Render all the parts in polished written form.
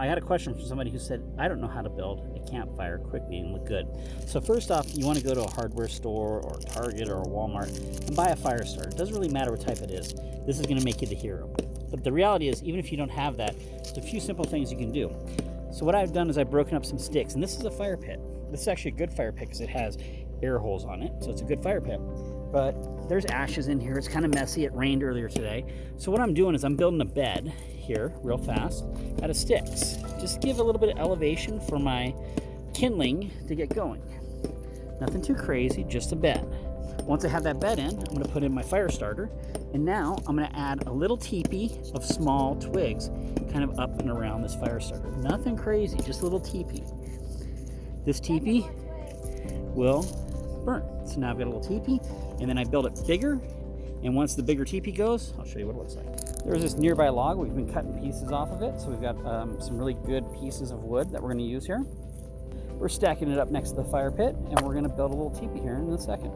I had a question from somebody who said, I don't know how to build a campfire quickly and look good. So first off, you want to go to a hardware store or Target or a Walmart and buy a fire starter. It doesn't really matter what type it is. This is going to make you the hero. But the reality is, even if you don't have that, there's a few simple things you can do. So what I've done is I've broken up some sticks, and this is a fire pit. This is actually a good fire pit because it has air holes on it, so it's a good fire pit. But there's ashes in here. It's kind of messy. It rained earlier today. So what I'm doing is I'm building a bed here real fast out of sticks. Just give a little bit of elevation for my kindling to get going. Nothing too crazy, just a bed. Once I have that bed in, I'm going to put in my fire starter. And now I'm going to add a little teepee of small twigs kind of up and around this fire starter. Nothing crazy, just a little teepee. This teepee will burn. So now I've got a little teepee, and then I build it bigger. And once the bigger teepee goes, I'll show you what it looks like. There's this nearby log. We've been cutting pieces off of it. So we've got some really good pieces of wood that we're going to use here. We're stacking it up next to the fire pit, and we're going to build a little teepee here in a second.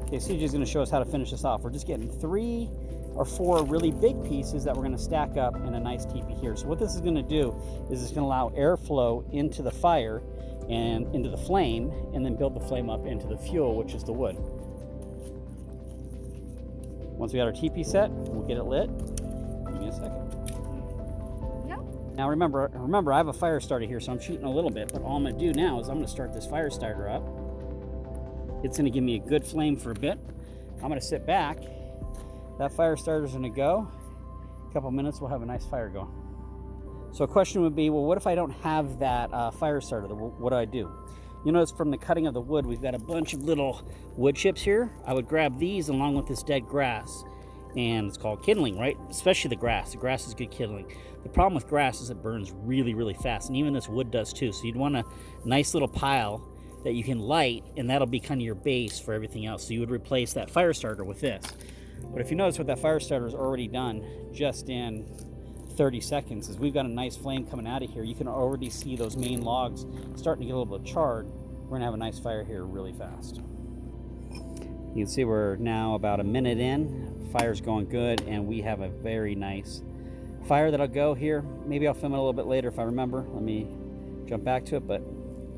Okay, CJ's going to show us how to finish this off. We're just getting 3 or 4 really big pieces that we're going to stack up in a nice teepee here. So what this is going to do is it's going to allow airflow into the fire and into the flame, and then build the flame up into the fuel, which is the wood. Once we got our teepee set, we'll get it lit. Give me a second. Yep. Now remember, I have a fire starter here, so I'm shooting a little bit, but all I'm going to do now is I'm going to start this fire starter up. It's going to give me a good flame for a bit. I'm going to sit back. That fire starter's going to go. A couple minutes, we'll have a nice fire going. So a question would be, well, what if I don't have that fire starter? What do I do? You notice from the cutting of the wood, we've got a bunch of little wood chips here. I would grab these along with this dead grass, and it's called kindling, right? Especially the grass. The grass is good kindling. The problem with grass is it burns really, really fast, and even this wood does too. So you'd want a nice little pile that you can light, and that'll be kind of your base for everything else. So you would replace that fire starter with this. But if you notice what that fire starter is already done just in 30 seconds is we've got a nice flame coming out of here. You can already see those main logs starting to get a little bit charred. We're gonna have a nice fire here really fast. You can see we're now about a minute in. Fire's going good, and we have a very nice fire that'll go here. Maybe I'll film it a little bit later if I remember. Let me jump back to it, but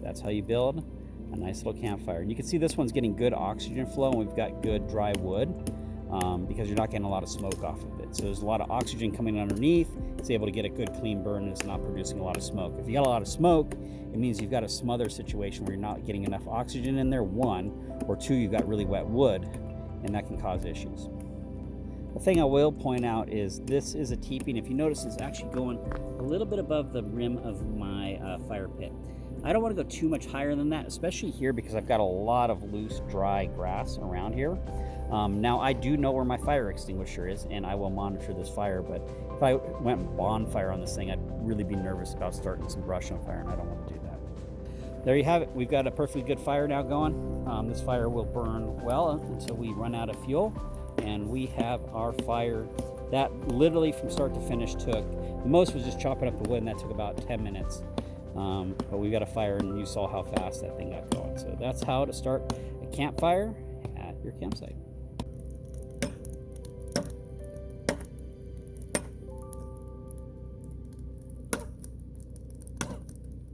that's how you build a nice little campfire. And you can see this one's getting good oxygen flow, and we've got good dry wood. Because you're not getting a lot of smoke off of it. So there's a lot of oxygen coming underneath. It's able to get a good clean burn, and it's not producing a lot of smoke. If you got a lot of smoke, it means you've got a smother situation where you're not getting enough oxygen in there, 1, or 2, you've got really wet wood, and that can cause issues. The thing I will point out is this is a teepee, and if you notice, it's actually going a little bit above the rim of my fire pit. I don't want to go too much higher than that, especially here because I've got a lot of loose, dry grass around here. Now I do know where my fire extinguisher is, and I will monitor this fire, but if I went bonfire on this thing, I'd really be nervous about starting some brush on fire, and I don't want to do that. There you have it. We've got a perfectly good fire now going. This fire will burn well until we run out of fuel, and we have our fire. That literally from start to finish took, the most was just chopping up the wood, and that took about 10 minutes. But we got a fire, and you saw how fast that thing got going. So that's how to start a campfire at your campsite.